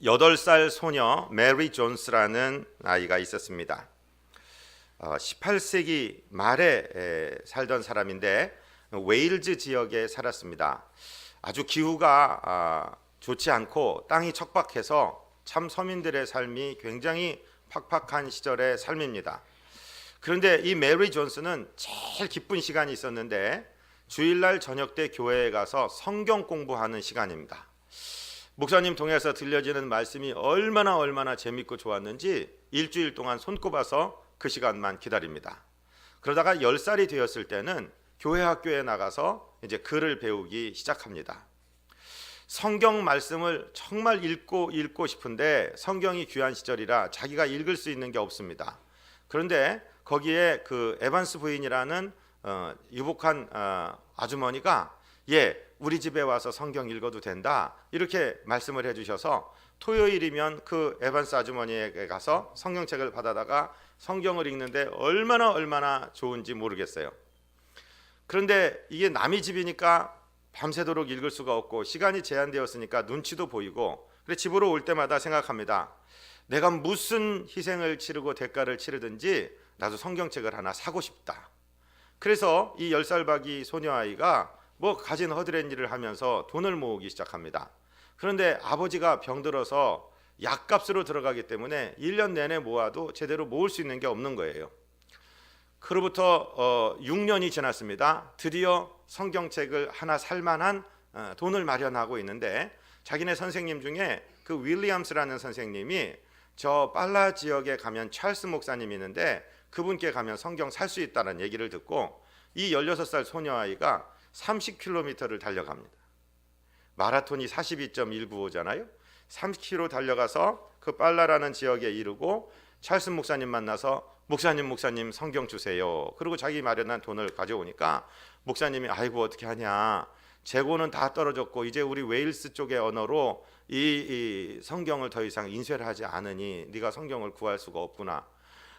8살 소녀 메리 존스라는 아이가 있었습니다. 18세기 말에 살던 사람인데 웨일즈 지역에 살았습니다. 아주 기후가 좋지 않고 땅이 척박해서 참 서민들의 삶이 굉장히 팍팍한 시절의 삶입니다. 그런데 이 메리 존스는 제일 기쁜 시간이 있었는데 주일날 저녁 때 교회에 가서 성경 공부하는 시간입니다. 목사님 통해서 들려지는 말씀이 얼마나 재밌고 좋았는지 일주일 동안 손꼽아서 그 시간만 기다립니다. 그러다가 10살이 되었을 때는 교회 학교에 나가서 이제 글을 배우기 시작합니다. 성경 말씀을 정말 읽고 싶은데 성경이 귀한 시절이라 자기가 읽을 수 있는 게 없습니다. 그런데 거기에 그 에반스 부인이라는 유복한 아주머니가 우리 집에 와서 성경 읽어도 된다 이렇게 말씀을 해주셔서 토요일이면 그 에반스 아주머니에게 가서 성경책을 받아다가 성경을 읽는데 얼마나 좋은지 모르겠어요. 그런데 이게 남의 집이니까 밤새도록 읽을 수가 없고 시간이 제한되었으니까 눈치도 보이고 그래 집으로 올 때마다 생각합니다. 내가 무슨 희생을 치르고 대가를 치르든지 나도 성경책을 하나 사고 싶다. 그래서 이 10살 박이 소녀아이가 가진 허드렛 일을 하면서 돈을 모으기 시작합니다. 그런데 아버지가 병들어서 약값으로 들어가기 때문에 1년 내내 모아도 제대로 모을 수 있는 게 없는 거예요. 그로부터 6년이 지났습니다. 드디어 성경책을 하나 살 만한 돈을 마련하고 있는데 자기네 선생님 중에 그 윌리엄스라는 선생님이 저 빨라 지역에 가면 찰스 목사님이 있는데 그분께 가면 성경 살 수 있다는 얘기를 듣고 이 16살 소녀아이가 30km를 달려갑니다. 마라톤이 42.195잖아요. 30km 달려가서 그 빨라라는 지역에 이르고 찰스 목사님 만나서 목사님 성경 주세요. 그리고 자기 마련한 돈을 가져오니까 목사님이 아이고 어떻게 하냐. 재고는 다 떨어졌고 이제 우리 웨일스 쪽의 언어로 이 성경을 더 이상 인쇄를 하지 않으니 네가 성경을 구할 수가 없구나.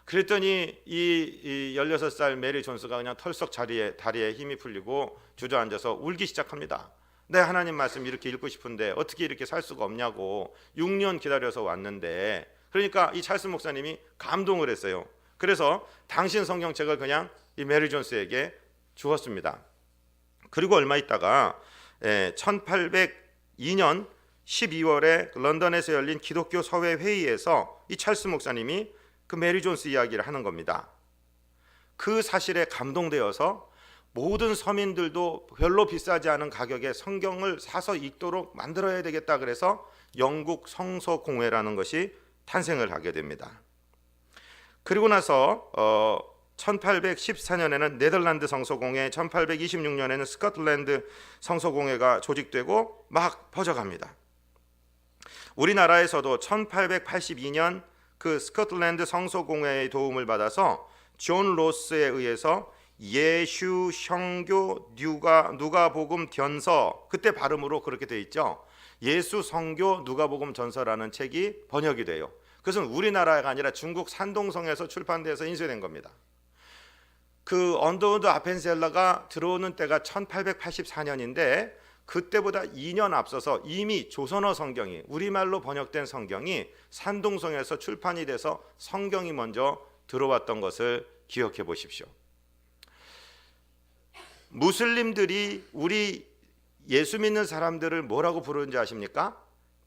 그랬더니 이 16살 메리 존스가 그냥 털썩 다리에 힘이 풀리고 주저앉아서 울기 시작합니다. 내 하나님 말씀 이렇게 읽고 싶은데 어떻게 이렇게 살 수가 없냐고 6년 기다려서 왔는데 그러니까 이 찰스 목사님이 감동을 했어요. 그래서 당신 성경책을 그냥 이 메리 존스에게 주었습니다. 그리고 얼마 있다가 1802년 12월에 런던에서 열린 기독교 서회 회의에서 이 찰스 목사님이 그 메리 존스 이야기를 하는 겁니다. 그 사실에 감동되어서 모든 서민들도 별로 비싸지 않은 가격에 성경을 사서 읽도록 만들어야 되겠다 그래서 영국 성서공회라는 것이 탄생을 하게 됩니다. 그리고 나서 1814년에는 네덜란드 성서공회, 1826년에는 스코틀랜드 성서공회가 조직되고 막 퍼져갑니다. 우리나라에서도 1882년 그 스코틀랜드 성서공회의 도움을 받아서 존 로스에 의해서 예슈 성교 누가복음 전서, 그때 발음으로 그렇게 돼 있죠. 예수 성교 누가복음 전서라는 책이 번역이 돼요. 그것은 우리나라가 아니라 중국 산동성에서 출판돼서 인쇄된 겁니다. 그 언더우드 아펜셀러가 들어오는 때가 1884년인데 그때보다 2년 앞서서 이미 조선어 성경이 우리말로 번역된 성경이 산동성에서 출판이 돼서 성경이 먼저 들어왔던 것을 기억해 보십시오. 무슬림들이 우리 예수 믿는 사람들을 뭐라고 부르는지 아십니까?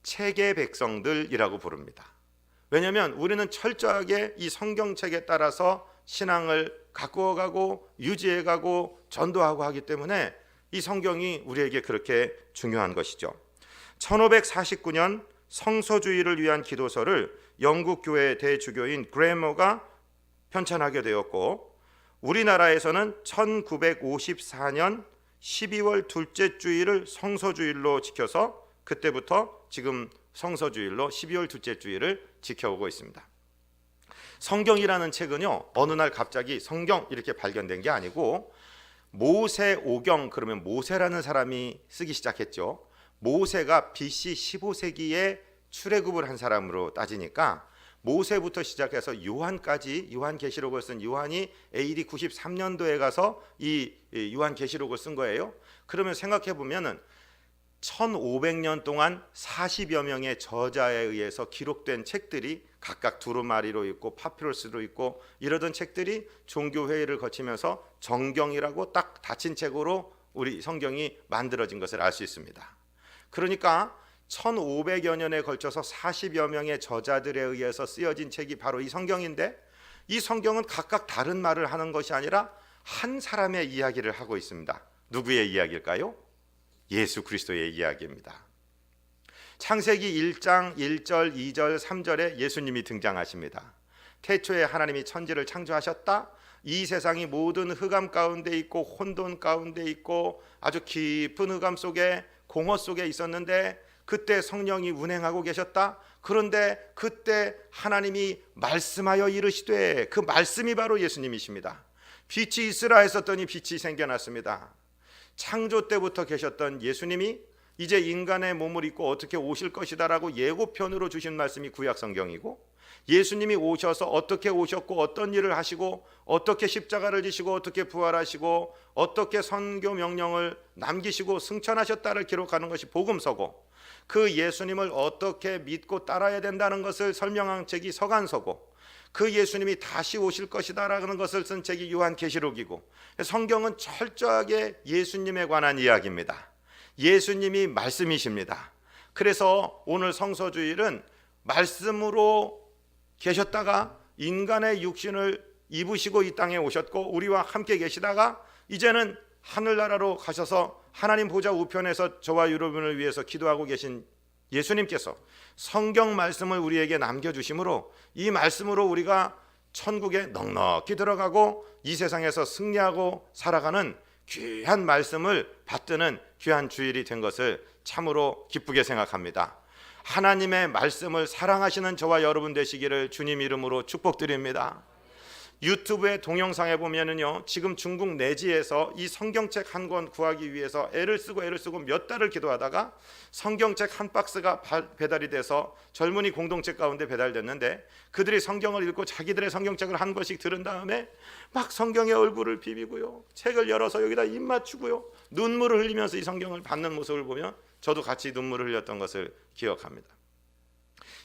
책의 백성들이라고 부릅니다. 왜냐하면 우리는 철저하게 이 성경책에 따라서 신앙을 가꾸어가고 유지해가고 전도하고 하기 때문에 이 성경이 우리에게 그렇게 중요한 것이죠. 1549년 성서주의를 위한 기도서를 영국 교회 대주교인 그레머가 편찬하게 되었고 우리나라에서는 1954년 12월 둘째 주일을 성서주일로 지켜서 그때부터 지금 성서주일로 12월 둘째 주일을 지켜오고 있습니다. 성경이라는 책은요 어느 날 갑자기 성경 이렇게 발견된 게 아니고 모세오경, 그러면 모세라는 사람이 쓰기 시작했죠. 모세가 BC 15세기에 출애굽을 한 사람으로 따지니까 모세부터 시작해서 요한까지, 요한계시록을 쓴 요한이 AD 93년도에 가서 이 요한계시록을 쓴 거예요. 그러면 생각해 보면은 1500년 동안 40여 명의 저자에 의해서 기록된 책들이 각각 두루마리로 있고 파피루스로 있고 이러던 책들이 종교회의를 거치면서 정경이라고 딱 닫힌 책으로 우리 성경이 만들어진 것을 알 수 있습니다. 그러니까 1500여 년에 걸쳐서 40여 명의 저자들에 의해서 쓰여진 책이 바로 이 성경인데, 이 성경은 각각 다른 말을 하는 것이 아니라 한 사람의 이야기를 하고 있습니다. 누구의 이야기일까요? 예수 그리스도의 이야기입니다. 창세기 1장 1절, 2절, 3절에 예수님이 등장하십니다. 태초에 하나님이 천지를 창조하셨다. 이 세상이 모든 흑암 가운데 있고 혼돈 가운데 있고 아주 깊은 흑암 속에 공허 속에 있었는데 그때 성령이 운행하고 계셨다. 그런데 그때 하나님이 말씀하여 이르시되, 그 말씀이 바로 예수님이십니다. 빛이 있으라 했었더니 빛이 생겨났습니다. 창조 때부터 계셨던 예수님이 이제 인간의 몸을 입고 어떻게 오실 것이다라고 예고편으로 주신 말씀이 구약 성경이고, 예수님이 오셔서 어떻게 오셨고 어떤 일을 하시고 어떻게 십자가를 지시고 어떻게 부활하시고 어떻게 선교 명령을 남기시고 승천하셨다를 기록하는 것이 복음서고, 그 예수님을 어떻게 믿고 따라야 된다는 것을 설명한 책이 서간서고, 그 예수님이 다시 오실 것이다라는 것을 쓴 책이 요한계시록이고, 성경은 철저하게 예수님에 관한 이야기입니다. 예수님이 말씀이십니다. 그래서 오늘 성서주일은 말씀으로 계셨다가 인간의 육신을 입으시고 이 땅에 오셨고 우리와 함께 계시다가 이제는 하늘나라로 가셔서 하나님 보좌 우편에서 저와 여러분을 위해서 기도하고 계신 예수님께서 성경 말씀을 우리에게 남겨주심으로 이 말씀으로 우리가 천국에 넉넉히 들어가고 이 세상에서 승리하고 살아가는 귀한 말씀을 받드는 귀한 주일이 된 것을 참으로 기쁘게 생각합니다. 하나님의 말씀을 사랑하시는 저와 여러분 되시기를 주님 이름으로 축복드립니다. 유튜브의 동영상에 보면은요, 지금 중국 내지에서 이 성경책 한 권 구하기 위해서 애를 쓰고 몇 달을 기도하다가 성경책 한 박스가 배달이 돼서 젊은이 공동체 가운데 배달됐는데, 그들이 성경을 읽고 자기들의 성경책을 한 권씩 들은 다음에 막 성경에 얼굴을 비비고요, 책을 열어서 여기다 입 맞추고요, 눈물을 흘리면서 이 성경을 받는 모습을 보면 저도 같이 눈물을 흘렸던 것을 기억합니다.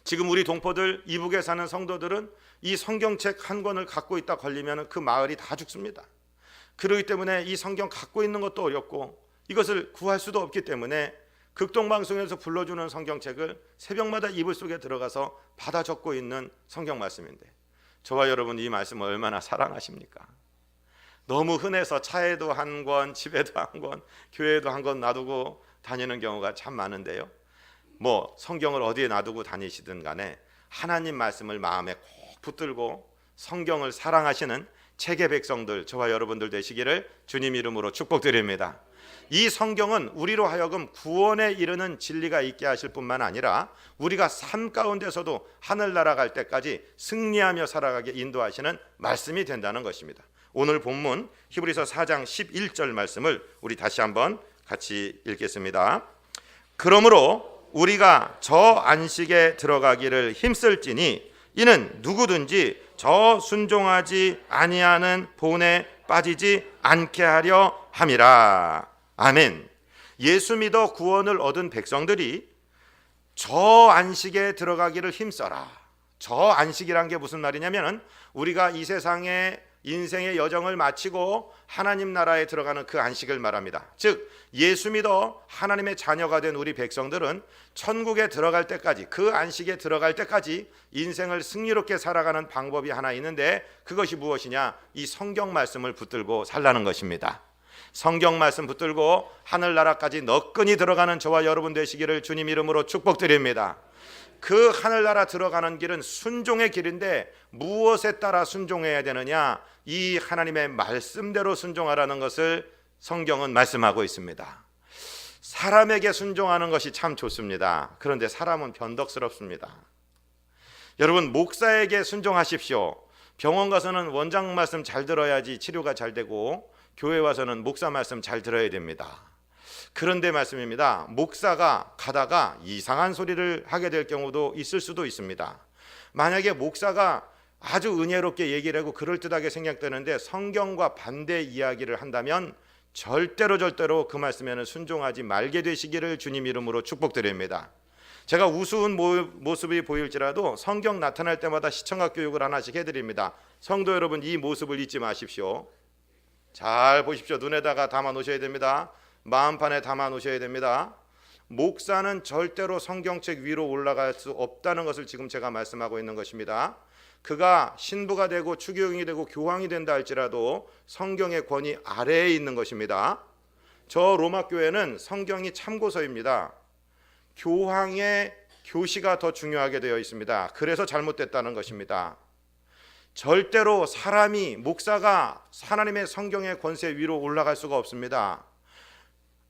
지금 우리 동포들, 이북에 사는 성도들은 이 성경책 한 권을 갖고 있다 걸리면 그 마을이 다 죽습니다. 그렇기 때문에 이 성경 갖고 있는 것도 어렵고 이것을 구할 수도 없기 때문에 극동방송에서 불러주는 성경책을 새벽마다 이불 속에 들어가서 받아 적고 있는 성경 말씀인데, 저와 여러분 이 말씀을 얼마나 사랑하십니까? 너무 흔해서 차에도 한 권, 집에도 한 권, 교회에도 한 권 놔두고 다니는 경우가 참 많은데요, 뭐 성경을 어디에 놔두고 다니시든 간에 하나님 말씀을 마음에 꼭 붙들고 성경을 사랑하시는 책의 백성들, 저와 여러분들 되시기를 주님 이름으로 축복드립니다. 이 성경은 우리로 하여금 구원에 이르는 진리가 있게 하실 뿐만 아니라 우리가 삶 가운데서도 하늘나라 갈 때까지 승리하며 살아가게 인도하시는 말씀이 된다는 것입니다. 오늘 본문 히브리서 4장 11절 말씀을 우리 다시 한번 같이 읽겠습니다. 그러므로 우리가 저 안식에 들어가기를 힘쓸지니 이는 누구든지 저 순종하지 아니하는 본에 빠지지 않게 하려 함이라. 아멘. 예수 믿어 구원을 얻은 백성들이 저 안식에 들어가기를 힘써라. 저 안식이란 게 무슨 말이냐면, 우리가 이 세상에 인생의 여정을 마치고 하나님 나라에 들어가는 그 안식을 말합니다. 즉 예수 믿어 하나님의 자녀가 된 우리 백성들은 천국에 들어갈 때까지, 그 안식에 들어갈 때까지 인생을 승리롭게 살아가는 방법이 하나 있는데, 그것이 무엇이냐? 이 성경 말씀을 붙들고 살라는 것입니다. 성경 말씀 붙들고 하늘나라까지 너끈히 들어가는 저와 여러분 되시기를 주님 이름으로 축복드립니다. 그 하늘나라 들어가는 길은 순종의 길인데 무엇에 따라 순종해야 되느냐? 이 하나님의 말씀대로 순종하라는 것을 성경은 말씀하고 있습니다. 사람에게 순종하는 것이 참 좋습니다. 그런데 사람은 변덕스럽습니다. 여러분, 목사에게 순종하십시오. 병원 가서는 원장 말씀 잘 들어야지 치료가 잘 되고, 교회 와서는 목사 말씀 잘 들어야 됩니다. 그런데 말씀입니다. 목사가 가다가 이상한 소리를 하게 될 경우도 있을 수도 있습니다. 만약에 목사가 아주 은혜롭게 얘기를 하고 그럴듯하게 생각되는데 성경과 반대 이야기를 한다면 절대로 그 말씀에는 순종하지 말게 되시기를 주님 이름으로 축복드립니다. 제가 우스운 모습이 보일지라도 성경 나타날 때마다 시청각 교육을 하나씩 해드립니다. 성도 여러분, 이 모습을 잊지 마십시오. 잘 보십시오. 눈에다가 담아 놓으셔야 됩니다. 마음판에 담아 놓으셔야 됩니다. 목사는 절대로 성경책 위로 올라갈 수 없다는 것을 지금 제가 말씀하고 있는 것입니다. 그가 신부가 되고 추기경이 되고 교황이 된다 할지라도 성경의 권위 아래에 있는 것입니다. 저 로마 교회는 성경이 참고서입니다. 교황의 교시가 더 중요하게 되어 있습니다. 그래서 잘못됐다는 것입니다. 절대로 사람이, 목사가 하나님의 성경의 권세 위로 올라갈 수가 없습니다.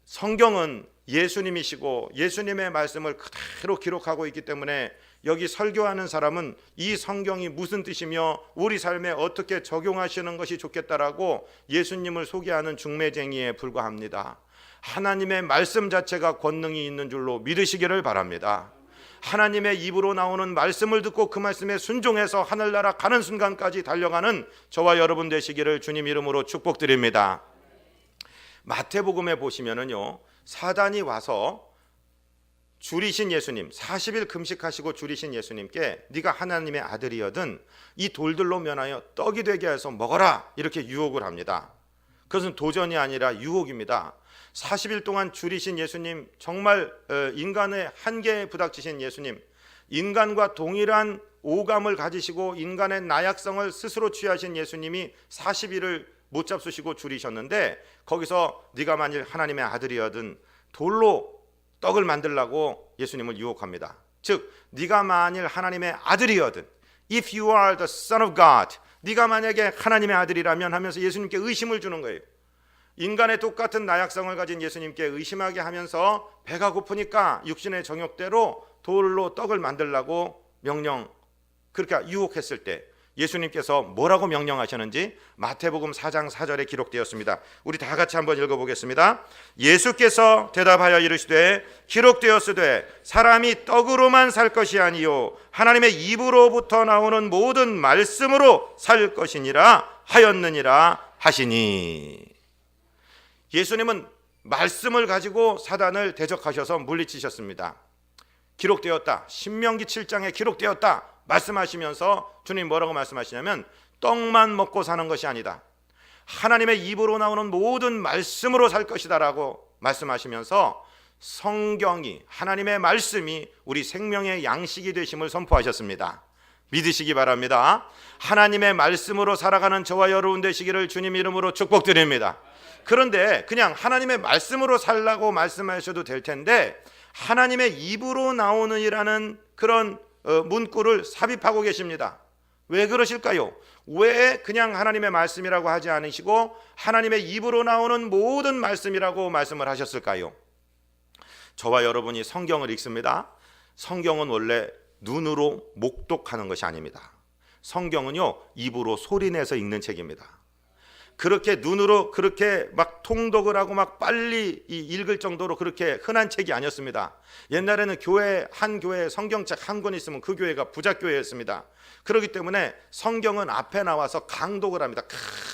성경은 예수님이시고 예수님의 말씀을 그대로 기록하고 있기 때문에 여기 설교하는 사람은 이 성경이 무슨 뜻이며 우리 삶에 어떻게 적용하시는 것이 좋겠다라고 예수님을 소개하는 중매쟁이에 불과합니다. 하나님의 말씀 자체가 권능이 있는 줄로 믿으시기를 바랍니다. 하나님의 입으로 나오는 말씀을 듣고 그 말씀에 순종해서 하늘나라 가는 순간까지 달려가는 저와 여러분 되시기를 주님 이름으로 축복드립니다. 마태복음에 보시면은요, 사단이 와서 줄이신 예수님, 40일 금식하시고 줄이신 예수님께 네가 하나님의 아들이여든 이 돌들로 면하여 떡이 되게 해서 먹어라, 이렇게 유혹을 합니다. 그것은 도전이 아니라 유혹입니다. 40일 동안 줄이신 예수님, 정말 인간의 한계에 부닥치신 예수님, 인간과 동일한 오감을 가지시고 인간의 나약성을 스스로 취하신 예수님이 40일을 못 잡수시고 줄이셨는데 거기서 네가 만일 하나님의 아들이여든 돌로 떡을 만들라고 예수님을 유혹합니다. 즉 네가 만일 하나님의 아들이여든 If you are the son of God, 네가 만약에 하나님의 아들이라면 하면서 예수님께 의심을 주는 거예요. 인간의 똑같은 나약성을 가진 예수님께 의심하게 하면서 배가 고프니까 육신의 정욕대로 돌로 떡을 만들라고 그렇게 유혹했을 때 예수님께서 뭐라고 명령하셨는지 마태복음 4장 4절에 기록되었습니다. 우리 다 같이 한번 읽어보겠습니다. 예수께서 대답하여 이르시되 기록되었으되 사람이 떡으로만 살 것이 아니요 하나님의 입으로부터 나오는 모든 말씀으로 살 것이니라 하였느니라 하시니. 예수님은 말씀을 가지고 사단을 대적하셔서 물리치셨습니다. 기록되었다. 신명기 7장에 기록되었다 말씀하시면서 주님 뭐라고 말씀하시냐면 떡만 먹고 사는 것이 아니다. 하나님의 입으로 나오는 모든 말씀으로 살 것이다 라고 말씀하시면서 성경이, 하나님의 말씀이 우리 생명의 양식이 되심을 선포하셨습니다. 믿으시기 바랍니다. 하나님의 말씀으로 살아가는 저와 여러분 되시기를 주님 이름으로 축복드립니다. 그런데 그냥 하나님의 말씀으로 살라고 말씀하셔도 될 텐데 하나님의 입으로 나오는이라는 그런 문구를 삽입하고 계십니다. 왜 그러실까요? 왜 그냥 하나님의 말씀이라고 하지 않으시고 하나님의 입으로 나오는 모든 말씀이라고 말씀을 하셨을까요? 저와 여러분이 성경을 읽습니다. 성경은 원래 눈으로 목독하는 것이 아닙니다. 성경은요, 입으로 소리내서 읽는 책입니다. 그렇게 눈으로 그렇게 막 통독을 하고 막 빨리 읽을 정도로 그렇게 흔한 책이 아니었습니다. 옛날에는 한 교회에 성경책 한 권 있으면 그 교회가 부작교회였습니다. 그렇기 때문에 성경은 앞에 나와서 강독을 합니다.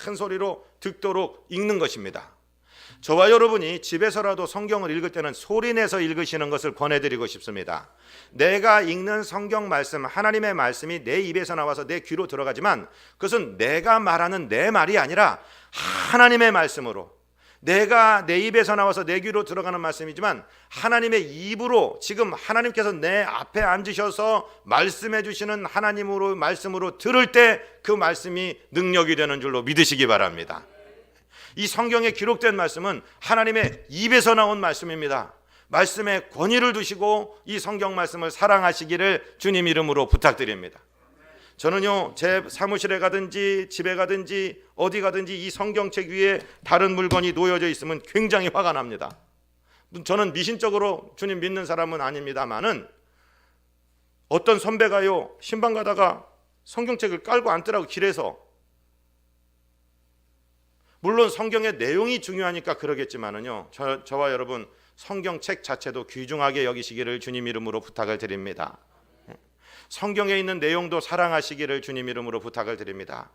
큰 소리로 듣도록 읽는 것입니다. 저와 여러분이 집에서라도 성경을 읽을 때는 소리내서 읽으시는 것을 권해드리고 싶습니다. 내가 읽는 성경 말씀, 하나님의 말씀이 내 입에서 나와서 내 귀로 들어가지만 그것은 내가 말하는 내 말이 아니라 하나님의 말씀으로, 내가 내 입에서 나와서 내 귀로 들어가는 말씀이지만 하나님의 입으로, 지금 하나님께서 내 앞에 앉으셔서 말씀해 주시는 하나님으로 말씀으로 들을 때 그 말씀이 능력이 되는 줄로 믿으시기 바랍니다. 이 성경에 기록된 말씀은 하나님의 입에서 나온 말씀입니다. 말씀에 권위를 두시고 이 성경 말씀을 사랑하시기를 주님 이름으로 부탁드립니다. 저는요, 제 사무실에 가든지 집에 가든지 어디 가든지 이 성경책 위에 다른 물건이 놓여져 있으면 굉장히 화가 납니다. 저는 미신적으로 주님 믿는 사람은 아닙니다만은 어떤 선배가요, 신방 가다가 성경책을 깔고 앉더라고, 길에서. 물론 성경의 내용이 중요하니까 그러겠지만은요, 저와 여러분 성경책 자체도 귀중하게 여기시기를 주님 이름으로 부탁을 드립니다. 성경에 있는 내용도 사랑하시기를 주님 이름으로 부탁을 드립니다.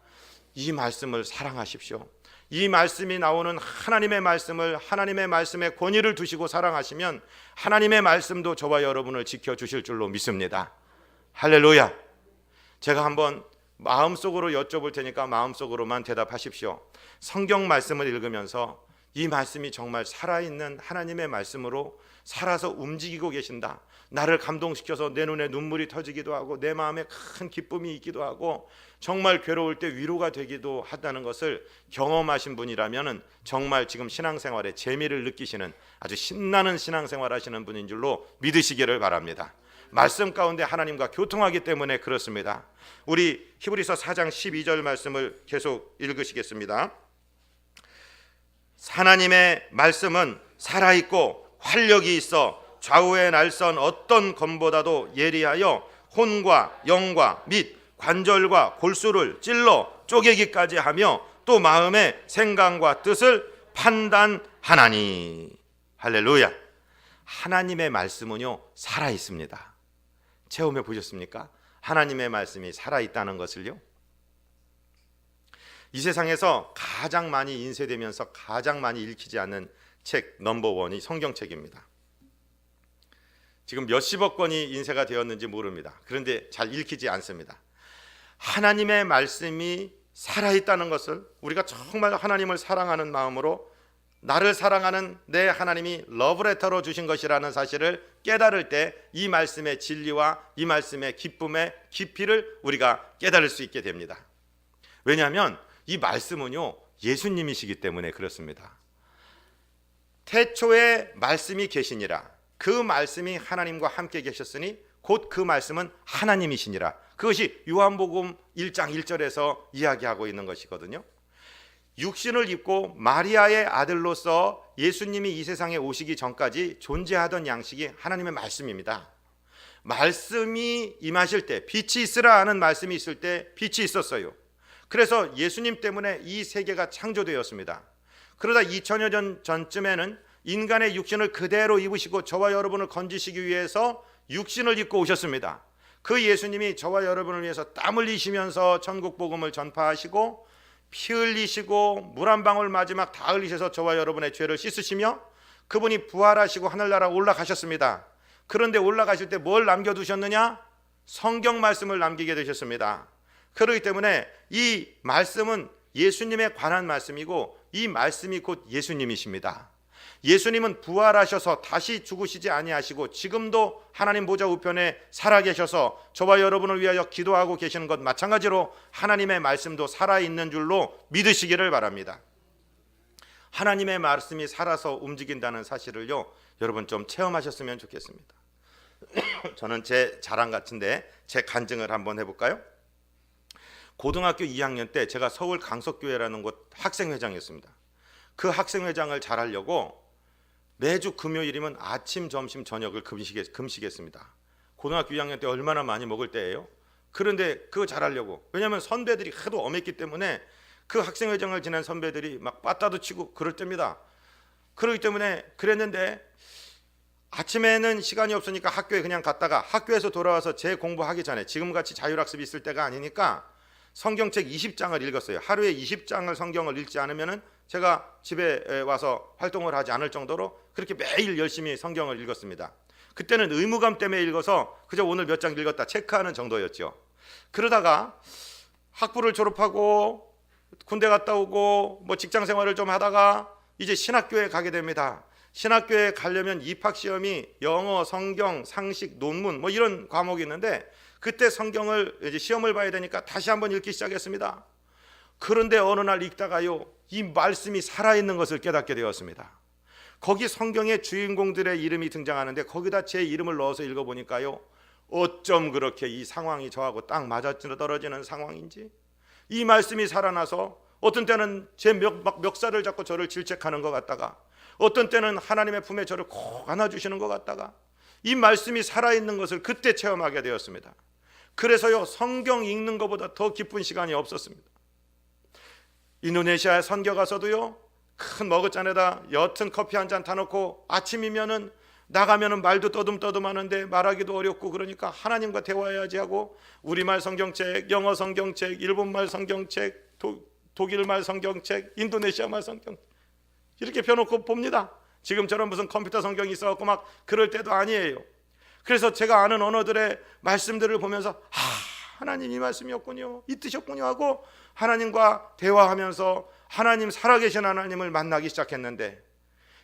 이 말씀을 사랑하십시오. 이 말씀이 나오는 하나님의 말씀을, 하나님의 말씀에 권위를 두시고 사랑하시면 하나님의 말씀도 저와 여러분을 지켜주실 줄로 믿습니다. 할렐루야. 제가 한번 마음속으로 여쭤볼 테니까 마음속으로만 대답하십시오. 성경 말씀을 읽으면서 이 말씀이 정말 살아있는 하나님의 말씀으로 살아서 움직이고 계신다, 나를 감동시켜서 내 눈에 눈물이 터지기도 하고 내 마음에 큰 기쁨이 있기도 하고 정말 괴로울 때 위로가 되기도 한다는 것을 경험하신 분이라면 정말 지금 신앙생활에 재미를 느끼시는 아주 신나는 신앙생활 하시는 분인 줄로 믿으시기를 바랍니다. 말씀 가운데 하나님과 교통하기 때문에 그렇습니다. 우리 히브리서 4장 12절 말씀을 계속 읽으시겠습니다. 하나님의 말씀은 살아있고 활력이 있어 좌우의 날선 어떤 검보다도 예리하여 혼과 영과 및 관절과 골수를 찔러 쪼개기까지 하며 또 마음의 생각과 뜻을 판단하나니. 할렐루야. 하나님의 말씀은요 살아있습니다. 체험해 보셨습니까? 하나님의 말씀이 살아있다는 것을요. 이 세상에서 가장 많이 인쇄되면서 가장 많이 읽히지 않는 책 넘버원이 성경책입니다. 지금 몇십억 권이 인쇄가 되었는지 모릅니다. 그런데 잘 읽히지 않습니다. 하나님의 말씀이 살아있다는 것을 우리가 정말 하나님을 사랑하는 마음으로 나를 사랑하는 내 하나님이 러브레터로 주신 것이라는 사실을 깨달을 때 이 말씀의 진리와 이 말씀의 기쁨의 깊이를 우리가 깨달을 수 있게 됩니다. 왜냐하면 이 말씀은요 예수님이시기 때문에 그렇습니다. 태초에 말씀이 계시니라. 그 말씀이 하나님과 함께 계셨으니 곧 그 말씀은 하나님이시니라. 그것이 요한복음 1장 1절에서 이야기하고 있는 것이거든요. 육신을 입고 마리아의 아들로서 예수님이 이 세상에 오시기 전까지 존재하던 양식이 하나님의 말씀입니다. 말씀이 임하실 때 빛이 있으라 하는 말씀이 있을 때 빛이 있었어요. 그래서 예수님 때문에 이 세계가 창조되었습니다. 그러다 2000여 년 전쯤에는 인간의 육신을 그대로 입으시고 저와 여러분을 건지시기 위해서 육신을 입고 오셨습니다. 그 예수님이 저와 여러분을 위해서 땀 흘리시면서 천국 복음을 전파하시고 피 흘리시고 물 한 방울 마지막 다 흘리셔서 저와 여러분의 죄를 씻으시며 그분이 부활하시고 하늘나라 올라가셨습니다. 그런데 올라가실 때 뭘 남겨두셨느냐? 성경 말씀을 남기게 되셨습니다. 그렇기 때문에 이 말씀은 예수님에 관한 말씀이고 이 말씀이 곧 예수님이십니다. 예수님은 부활하셔서 다시 죽으시지 아니하시고 지금도 하나님 보좌 우편에 살아계셔서 저와 여러분을 위하여 기도하고 계시는 것 마찬가지로 하나님의 말씀도 살아있는 줄로 믿으시기를 바랍니다. 하나님의 말씀이 살아서 움직인다는 사실을요 여러분 좀 체험하셨으면 좋겠습니다. 저는 제 자랑 같은데 제 간증을 한번 해볼까요? 고등학교 2학년 때 제가 서울 강석교회라는 곳 학생회장이었습니다. 그 학생회장을 잘하려고 매주 금요일이면 아침, 점심, 저녁을 금식했습니다. 고등학교 2학년 때 얼마나 많이 먹을 때예요. 그런데 그거 잘하려고, 왜냐하면 선배들이 하도 엄했기 때문에 그 학생회장을 지낸 선배들이 막 빠따도 치고 그럴 때입니다. 그렇기 때문에 그랬는데 아침에는 시간이 없으니까 학교에 그냥 갔다가 학교에서 돌아와서 제 공부하기 전에 지금같이 자율학습이 있을 때가 아니니까 성경책 20장을 읽었어요. 하루에 20장을 성경을 읽지 않으면은 제가 집에 와서 활동을 하지 않을 정도로 그렇게 매일 열심히 성경을 읽었습니다. 그때는 의무감 때문에 읽어서 그저 오늘 몇 장 읽었다 체크하는 정도였죠. 그러다가 학부를 졸업하고 군대 갔다 오고 뭐 직장 생활을 좀 하다가 이제 신학교에 가게 됩니다. 신학교에 가려면 입학시험이 영어, 성경, 상식, 논문 뭐 이런 과목이 있는데 그때 성경을 이제 시험을 봐야 되니까 다시 한번 읽기 시작했습니다. 그런데 어느 날 읽다가요 이 말씀이 살아있는 것을 깨닫게 되었습니다. 거기 성경의 주인공들의 이름이 등장하는데 거기다 제 이름을 넣어서 읽어보니까요 어쩜 그렇게 이 상황이 저하고 딱 맞아떨어지는 상황인지 이 말씀이 살아나서 어떤 때는 제 멱살을 잡고 저를 질책하는 것 같다가 어떤 때는 하나님의 품에 저를 콕 안아주시는 것 같다가 이 말씀이 살아있는 것을 그때 체험하게 되었습니다. 그래서요 성경 읽는 것보다 더 기쁜 시간이 없었습니다. 인도네시아에 선교 가서도요 큰 머그잔에다 옅은 커피 한 잔 타놓고 아침이면은 나가면은 말도 떠듬떠듬 하는데 말하기도 어렵고 그러니까 하나님과 대화해야지 하고 우리말 성경책, 영어 성경책, 일본말 성경책, 독일말 성경책, 인도네시아말 성경책 이렇게 펴놓고 봅니다. 지금처럼 무슨 컴퓨터 성경이 있어갖고 막 그럴 때도 아니에요. 그래서 제가 아는 언어들의 말씀들을 보면서 하나님 이 말씀이었군요, 이 뜻이었군요 하고 하나님과 대화하면서 하나님, 살아계신 하나님을 만나기 시작했는데,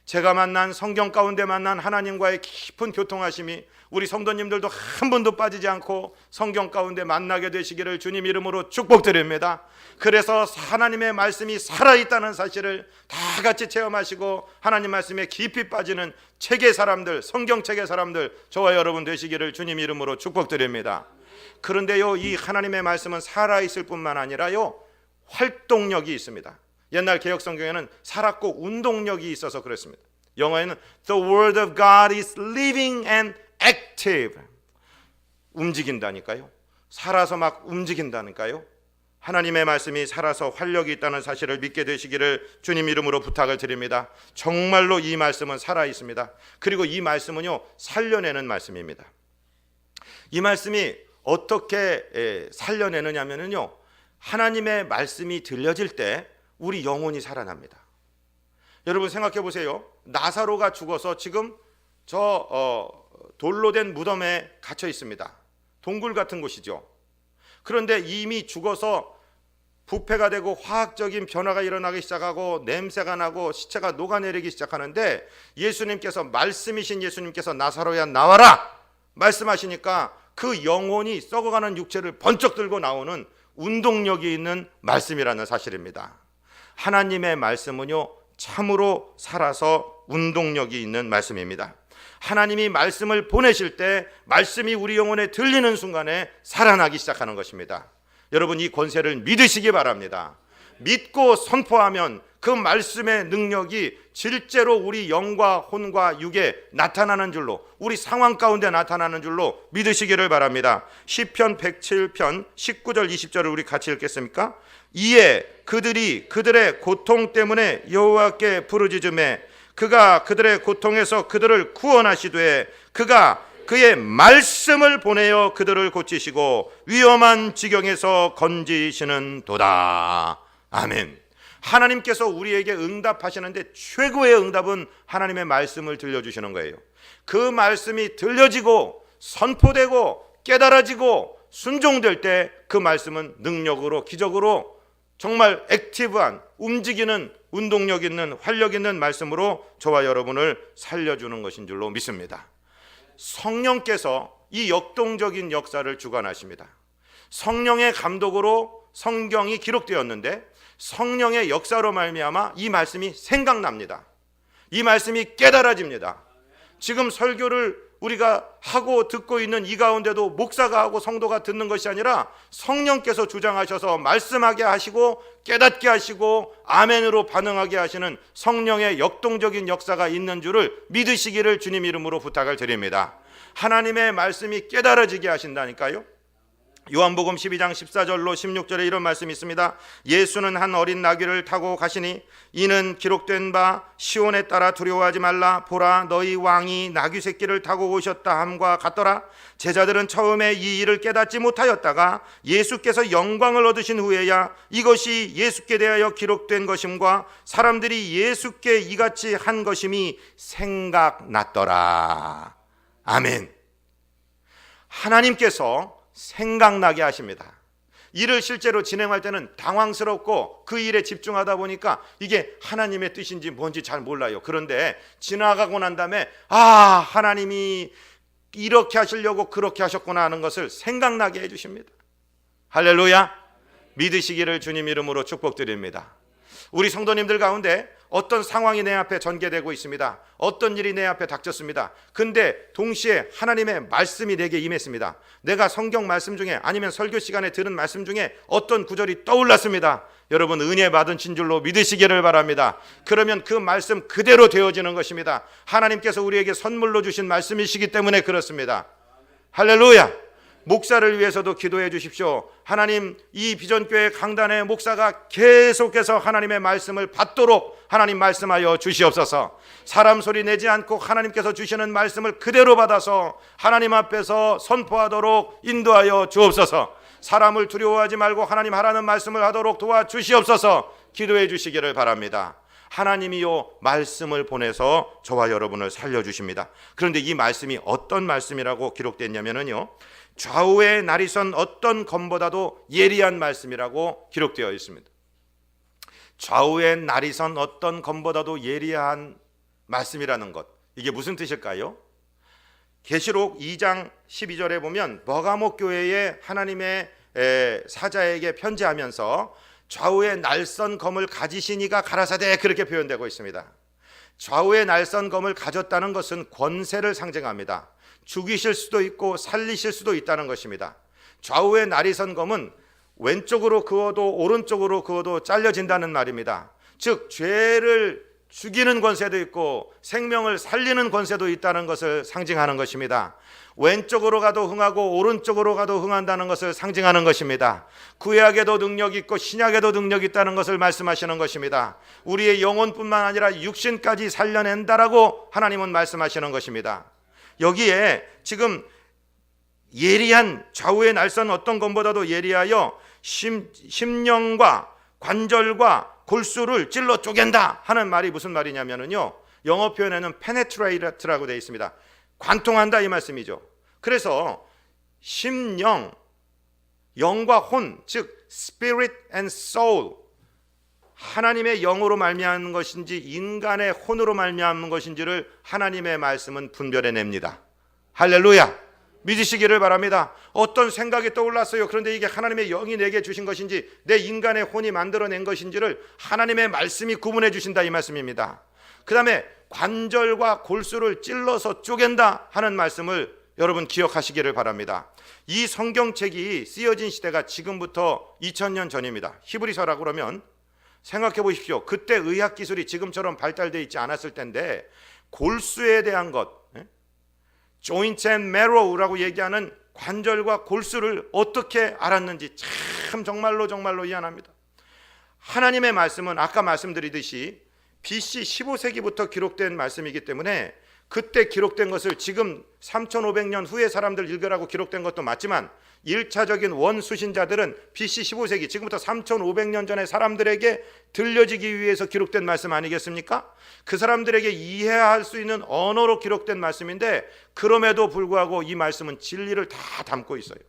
제가 만난 성경 가운데 만난 하나님과의 깊은 교통하심이 우리 성도님들도 한 번도 빠지지 않고 성경 가운데 만나게 되시기를 주님 이름으로 축복드립니다. 그래서 하나님의 말씀이 살아있다는 사실을 다 같이 체험하시고 하나님 말씀에 깊이 빠지는 책의 사람들, 성경책의 사람들, 저와 여러분 되시기를 주님 이름으로 축복드립니다. 그런데요, 이 하나님의 말씀은 살아있을 뿐만 아니라요, 활동력이 있습니다. 옛날 개혁 성경에는 살았고 운동력이 있어서 그랬습니다. 영어에는 The word of God is living and active. 움직인다니까요. 살아서 막 움직인다니까요. 하나님의 말씀이 살아서 활력이 있다는 사실을 믿게 되시기를 주님 이름으로 부탁을 드립니다. 정말로 이 말씀은 살아 있습니다. 그리고 이 말씀은요, 살려내는 말씀입니다. 이 말씀이 어떻게 살려내느냐면요, 하나님의 말씀이 들려질 때 우리 영혼이 살아납니다. 여러분 생각해 보세요. 나사로가 죽어서 지금 돌로 된 무덤에 갇혀 있습니다. 동굴 같은 곳이죠. 그런데 이미 죽어서 부패가 되고 화학적인 변화가 일어나기 시작하고 냄새가 나고 시체가 녹아내리기 시작하는데, 예수님께서, 말씀이신 예수님께서 나사로야 나와라 말씀하시니까 그 영혼이 썩어가는 육체를 번쩍 들고 나오는 운동력이 있는 말씀이라는 사실입니다. 하나님의 말씀은요, 참으로 살아서 운동력이 있는 말씀입니다. 하나님이 말씀을 보내실 때 말씀이 우리 영혼에 들리는 순간에 살아나기 시작하는 것입니다. 여러분, 이 권세를 믿으시기 바랍니다. 믿고 선포하면 그 말씀의 능력이 실제로 우리 영과 혼과 육에 나타나는 줄로, 우리 상황 가운데 나타나는 줄로 믿으시기를 바랍니다. 시편 107편 19절 20절을 우리 같이 읽겠습니까? 이에 그들이 그들의 고통 때문에 여호와께 부르짖으매 그가 그들의 고통에서 그들을 구원하시되 그가 그의 말씀을 보내어 그들을 고치시고 위험한 지경에서 건지시는 도다. 아멘. 하나님께서 우리에게 응답하시는데 최고의 응답은 하나님의 말씀을 들려주시는 거예요. 그 말씀이 들려지고 선포되고 깨달아지고 순종될 때 그 말씀은 능력으로, 기적으로, 정말 액티브한, 움직이는, 운동력 있는, 활력 있는 말씀으로 저와 여러분을 살려주는 것인 줄로 믿습니다. 성령께서 이 역동적인 역사를 주관하십니다. 성령의 감독으로 성경이 기록되었는데 성령의 역사로 말미암아 이 말씀이 생각납니다. 이 말씀이 깨달아집니다. 지금 설교를 우리가 하고 듣고 있는 이 가운데도 목사가 하고 성도가 듣는 것이 아니라 성령께서 주장하셔서 말씀하게 하시고 깨닫게 하시고 아멘으로 반응하게 하시는 성령의 역동적인 역사가 있는 줄을 믿으시기를 주님 이름으로 부탁을 드립니다. 하나님의 말씀이 깨달아지게 하신다니까요. 요한복음 12장 14절로 16절에 이런 말씀이 있습니다. 예수는 한 어린 나귀를 타고 가시니 이는 기록된 바 시온에 따라 두려워하지 말라. 보라, 너희 왕이 나귀 새끼를 타고 오셨다 함과 같더라. 제자들은 처음에 이 일을 깨닫지 못하였다가 예수께서 영광을 얻으신 후에야 이것이 예수께 대하여 기록된 것임과 사람들이 예수께 이같이 한 것임이 생각났더라. 아멘. 하나님께서 생각나게 하십니다. 일을 실제로 진행할 때는 당황스럽고 그 일에 집중하다 보니까 이게 하나님의 뜻인지 뭔지 잘 몰라요. 그런데 지나가고 난 다음에 하나님이 이렇게 하시려고 그렇게 하셨구나 하는 것을 생각나게 해주십니다. 할렐루야. 믿으시기를 주님 이름으로 축복드립니다. 우리 성도님들 가운데 어떤 상황이 내 앞에 전개되고 있습니다. 어떤 일이 내 앞에 닥쳤습니다. 근데 동시에 하나님의 말씀이 내게 임했습니다. 내가 성경 말씀 중에 아니면 설교 시간에 들은 말씀 중에 어떤 구절이 떠올랐습니다. 여러분 은혜 받으신 줄로 믿으시기를 바랍니다. 그러면 그 말씀 그대로 되어지는 것입니다. 하나님께서 우리에게 선물로 주신 말씀이시기 때문에 그렇습니다. 할렐루야. 목사를 위해서도 기도해 주십시오. 하나님, 이 비전교회 강단의 목사가 계속해서 하나님의 말씀을 받도록 하나님 말씀하여 주시옵소서. 사람 소리 내지 않고 하나님께서 주시는 말씀을 그대로 받아서 하나님 앞에서 선포하도록 인도하여 주옵소서. 사람을 두려워하지 말고 하나님 하라는 말씀을 하도록 도와주시옵소서. 기도해 주시기를 바랍니다. 하나님이요 말씀을 보내서 저와 여러분을 살려주십니다. 그런데 이 말씀이 어떤 말씀이라고 기록됐냐면요, 좌우에 날이 선 어떤 검보다도 예리한 말씀이라고 기록되어 있습니다. 좌우에 날이 선 어떤 검보다도 예리한 말씀이라는 것, 이게 무슨 뜻일까요? 계시록 2장 12절에 보면 버가모 교회에 하나님의 사자에게 편지하면서 좌우에 날선 검을 가지시니가 가라사대, 그렇게 표현되고 있습니다. 좌우에 날선 검을 가졌다는 것은 권세를 상징합니다. 죽이실 수도 있고 살리실 수도 있다는 것입니다. 좌우에 날이 선 검은 왼쪽으로 그어도 오른쪽으로 그어도 잘려진다는 말입니다. 즉 죄를 죽이는 권세도 있고 생명을 살리는 권세도 있다는 것을 상징하는 것입니다. 왼쪽으로 가도 흥하고 오른쪽으로 가도 흥한다는 것을 상징하는 것입니다. 구약에도 능력이 있고 신약에도 능력이 있다는 것을 말씀하시는 것입니다. 우리의 영혼뿐만 아니라 육신까지 살려낸다라고 하나님은 말씀하시는 것입니다. 여기에 지금 예리한, 좌우의 날선 어떤 것보다도 예리하여 심령과 관절과 골수를 찔러 쪼갠다 하는 말이 무슨 말이냐면요, 영어 표현에는 penetrate라고 되어 있습니다. 관통한다, 이 말씀이죠. 그래서 심령, 영과 혼, 즉 spirit and soul, 하나님의 영으로 말미암는 것인지 인간의 혼으로 말미암는 것인지를 하나님의 말씀은 분별해냅니다. 할렐루야, 믿으시기를 바랍니다. 어떤 생각이 떠올랐어요. 그런데 이게 하나님의 영이 내게 주신 것인지 내 인간의 혼이 만들어낸 것인지를 하나님의 말씀이 구분해 주신다, 이 말씀입니다. 그 다음에 관절과 골수를 찔러서 쪼갠다 하는 말씀을 여러분 기억하시기를 바랍니다. 이 성경책이 쓰여진 시대가 지금부터 2000년 전입니다. 히브리서라고 그러면 생각해 보십시오. 그때 의학기술이 지금처럼 발달되어 있지 않았을 텐데 골수에 대한 것, joint and marrow라고 얘기하는 관절과 골수를 어떻게 알았는지 참 정말로 희한합니다. 하나님의 말씀은 아까 말씀드리듯이 BC 15세기부터 기록된 말씀이기 때문에 그때 기록된 것을 지금 3500년 후에 사람들 읽으라고 기록된 것도 맞지만 1차적인 원수신자들은 BC 15세기, 지금부터 3500년 전에 사람들에게 들려지기 위해서 기록된 말씀 아니겠습니까? 그 사람들에게 이해할 수 있는 언어로 기록된 말씀인데 그럼에도 불구하고 이 말씀은 진리를 다 담고 있어요.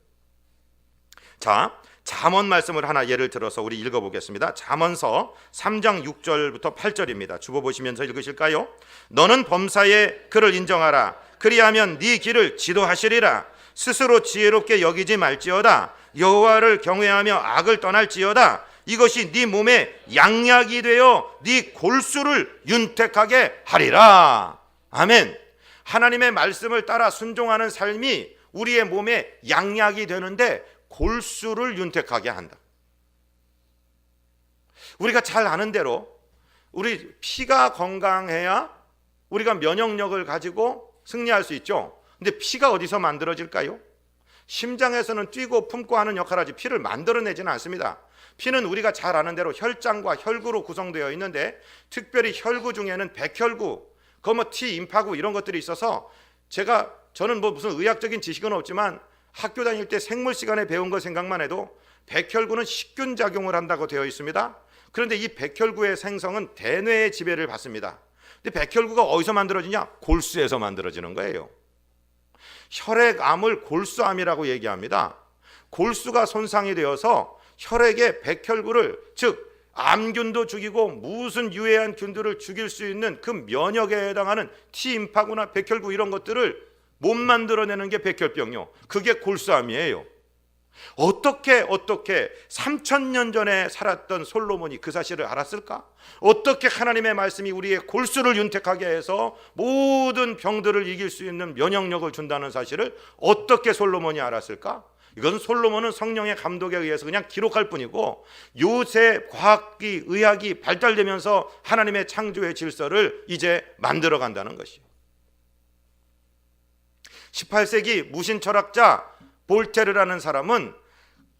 자, 잠언 말씀을 하나 예를 들어서 우리 읽어보겠습니다. 잠언서 3장 6절부터 8절입니다. 주보 보시면서 읽으실까요? 너는 범사의 그를 인정하라. 그리하면 네 길을 지도하시리라. 스스로 지혜롭게 여기지 말지어다. 여호와를 경외하며 악을 떠날지어다. 이것이 네 몸에 양약이 되어 네 골수를 윤택하게 하리라. 아멘. 하나님의 말씀을 따라 순종하는 삶이 우리의 몸에 양약이 되는데 골수를 윤택하게 한다. 우리가 잘 아는 대로 우리 피가 건강해야 우리가 면역력을 가지고 승리할 수 있죠. 근데 피가 어디서 만들어질까요? 심장에서는 뛰고 품고 하는 역할을 하지 피를 만들어내지는 않습니다. 피는 우리가 잘 아는 대로 혈장과 혈구로 구성되어 있는데 특별히 혈구 중에는 백혈구, T 임파구 이런 것들이 있어서 저는 무슨 의학적인 지식은 없지만 학교 다닐 때 생물 시간에 배운 거 생각만 해도 백혈구는 식균 작용을 한다고 되어 있습니다. 그런데 이 백혈구의 생성은 대뇌의 지배를 받습니다. 근데 백혈구가 어디서 만들어지냐? 골수에서 만들어지는 거예요. 혈액암을 골수암이라고 얘기합니다. 골수가 손상이 되어서 혈액의 백혈구를, 즉 암균도 죽이고 무슨 유해한 균들을 죽일 수 있는 그 면역에 해당하는 T임파구나 백혈구 이런 것들을 못 만들어내는 게 백혈병이요. 그게 골수암이에요. 어떻게 3000년 전에 살았던 솔로몬이 그 사실을 알았을까? 어떻게 하나님의 말씀이 우리의 골수를 윤택하게 해서 모든 병들을 이길 수 있는 면역력을 준다는 사실을 어떻게 솔로몬이 알았을까? 이건 솔로몬은 성령의 감독에 의해서 그냥 기록할 뿐이고 요새 과학이, 의학이 발달되면서 하나님의 창조의 질서를 이제 만들어 간다는 것이에요. 18세기 무신 철학자 볼테르라는 사람은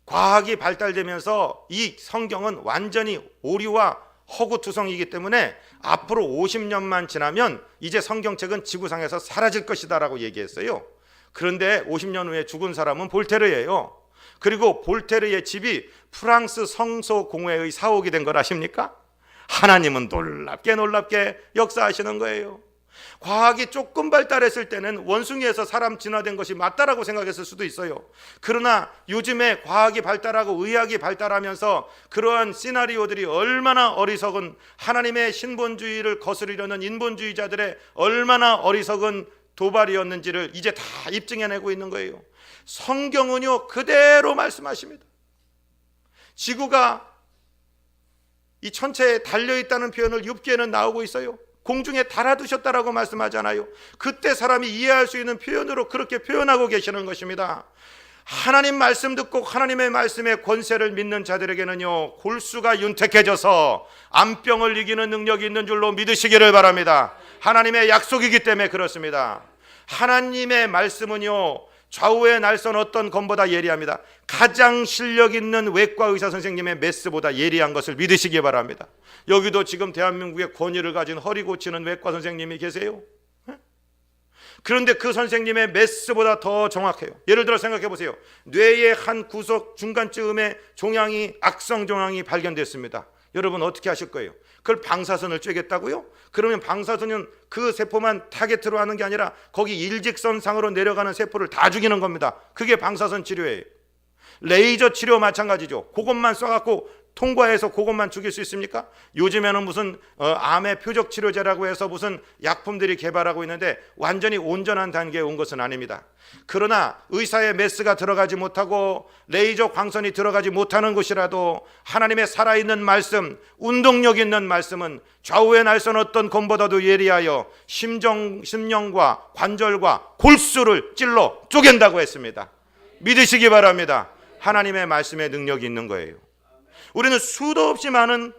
과학이 발달되면서 이 성경은 완전히 오류와 허구투성이기 때문에 앞으로 50년만 지나면 이제 성경책은 지구상에서 사라질 것이다라고 얘기했어요. 그런데 50년 후에 죽은 사람은 볼테르예요. 그리고 볼테르의 집이 프랑스 성소 공회의 사옥이 된 걸 아십니까? 하나님은 놀랍게 역사하시는 거예요. 과학이 조금 발달했을 때는 원숭이에서 사람 진화된 것이 맞다라고 생각했을 수도 있어요. 그러나 요즘에 과학이 발달하고 의학이 발달하면서 그러한 시나리오들이 얼마나 어리석은, 하나님의 신본주의를 거스르려는 인본주의자들의 얼마나 어리석은 도발이었는지를 이제 다 입증해내고 있는 거예요. 성경은요 그대로 말씀하십니다. 지구가 이 천체에 달려있다는 표현을 욥기에는 나오고 있어요. 공중에 달아두셨다라고 말씀하잖아요. 그때 사람이 이해할 수 있는 표현으로 그렇게 표현하고 계시는 것입니다. 하나님 말씀 듣고 하나님의 말씀의 권세를 믿는 자들에게는요 골수가 윤택해져서 암병을 이기는 능력이 있는 줄로 믿으시기를 바랍니다. 하나님의 약속이기 때문에 그렇습니다. 하나님의 말씀은요 좌우의 날선 어떤 검보다 예리합니다. 가장 실력 있는 외과 의사 선생님의 메스보다 예리한 것을 믿으시기 바랍니다. 여기도 지금 대한민국의 권위를 가진 허리 고치는 외과 선생님이 계세요. 그런데 그 선생님의 메스보다 더 정확해요. 예를 들어 생각해 보세요. 뇌의 한 구석 중간쯤에 종양이, 악성 종양이 발견됐습니다. 여러분 어떻게 하실 거예요? 그걸 방사선을 쬐겠다고요? 그러면 방사선은 그 세포만 타겟으로 하는 게 아니라 거기 일직선상으로 내려가는 세포를 다 죽이는 겁니다. 그게 방사선 치료예요. 레이저 치료 마찬가지죠. 그것만 쏴갖고 통과해서 그것만 죽일 수 있습니까? 요즘에는 무슨 암의 표적 치료제라고 해서 무슨 약품들이 개발하고 있는데 완전히 온전한 단계에 온 것은 아닙니다. 그러나 의사의 메스가 들어가지 못하고 레이저 광선이 들어가지 못하는 곳이라도 하나님의 살아있는 말씀, 운동력 있는 말씀은 좌우의 날선 어떤 검보다도 예리하여 심령과 관절과 골수를 찔러 쪼갠다고 했습니다. 믿으시기 바랍니다. 하나님의 말씀에 능력이 있는 거예요. 우리는 수도 없이 많은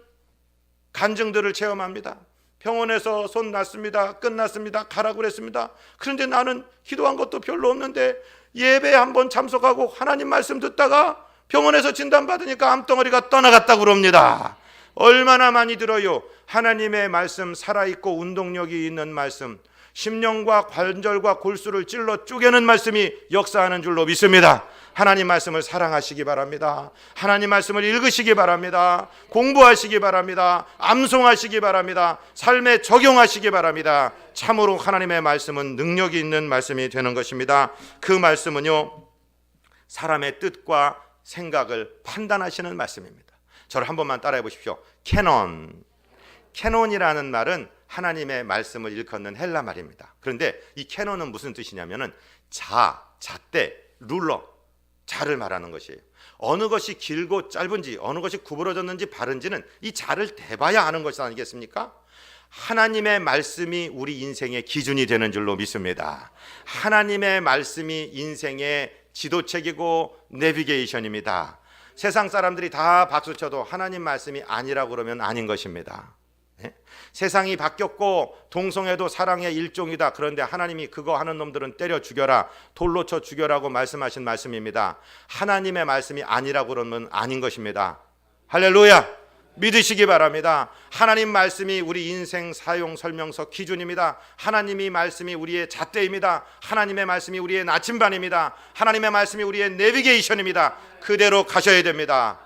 간증들을 체험합니다. 병원에서 손 났습니다. 끝났습니다. 가라고 그랬습니다. 그런데 나는 기도한 것도 별로 없는데 예배에 한번 참석하고 하나님 말씀 듣다가 병원에서 진단받으니까 암덩어리가 떠나갔다고 그럽니다. 얼마나 많이 들어요. 하나님의 말씀, 살아있고 운동력이 있는 말씀, 심령과 관절과 골수를 찔러 쪼개는 말씀이 역사하는 줄로 믿습니다. 하나님 말씀을 사랑하시기 바랍니다. 하나님 말씀을 읽으시기 바랍니다. 공부하시기 바랍니다. 암송하시기 바랍니다. 삶에 적용하시기 바랍니다. 참으로 하나님의 말씀은 능력이 있는 말씀이 되는 것입니다. 그 말씀은요 사람의 뜻과 생각을 판단하시는 말씀입니다. 저를 한 번만 따라해 보십시오. 캐논이라는 말은 하나님의 말씀을 일컫는 헬라 말입니다. 그런데 이 캐논은 무슨 뜻이냐면은 잣대, 룰러, 자를 말하는 것이에요. 어느 것이 길고 짧은지, 어느 것이 구부러졌는지 바른지는 이 자를 대봐야 아는 것이 아니겠습니까? 하나님의 말씀이 우리 인생의 기준이 되는 줄로 믿습니다. 하나님의 말씀이 인생의 지도책이고 내비게이션입니다. 세상 사람들이 다 박수쳐도 하나님 말씀이 아니라고 그러면 아닌 것입니다. 세상이 바뀌었고 동성애도 사랑의 일종이다. 그런데 하나님이 그거 하는 놈들은 때려 죽여라, 돌로 쳐 죽여라고 말씀하신 말씀입니다. 하나님의 말씀이 아니라고 그러면 아닌 것입니다. 할렐루야. 믿으시기 바랍니다. 하나님 말씀이 우리 인생 사용 설명서 기준입니다. 하나님의 말씀이 우리의 잣대입니다. 하나님의 말씀이 우리의 나침반입니다. 하나님의 말씀이 우리의 내비게이션입니다. 그대로 가셔야 됩니다.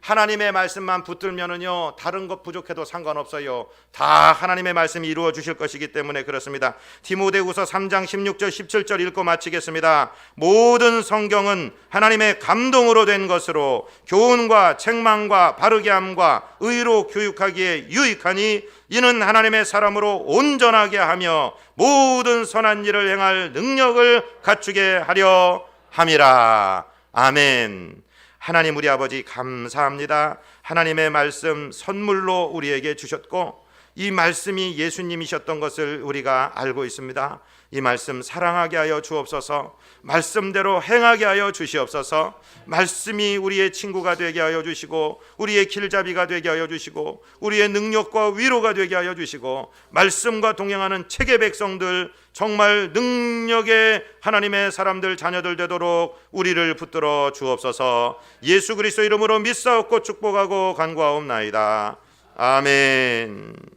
하나님의 말씀만 붙들면은요 다른 것 부족해도 상관없어요. 다 하나님의 말씀이 이루어 주실 것이기 때문에 그렇습니다. 디모데후서 3장 16절 17절 읽고 마치겠습니다. 모든 성경은 하나님의 감동으로 된 것으로 교훈과 책망과 바르게 함과 의로 교육하기에 유익하니 이는 하나님의 사람으로 온전하게 하며 모든 선한 일을 행할 능력을 갖추게 하려 함이라. 아멘. 하나님 우리 아버지 감사합니다. 하나님의 말씀 선물로 우리에게 주셨고 이 말씀이 예수님이셨던 것을 우리가 알고 있습니다. 이 말씀 사랑하게 하여 주옵소서. 말씀대로 행하게 하여 주시옵소서. 말씀이 우리의 친구가 되게 하여 주시고 우리의 길잡이가 되게 하여 주시고 우리의 능력과 위로가 되게 하여 주시고 말씀과 동행하는 책의 백성들, 정말 능력의 하나님의 사람들, 자녀들 되도록 우리를 붙들어 주옵소서. 예수 그리스도 이름으로 믿사옵고 축복하고 간구하옵나이다. 아멘.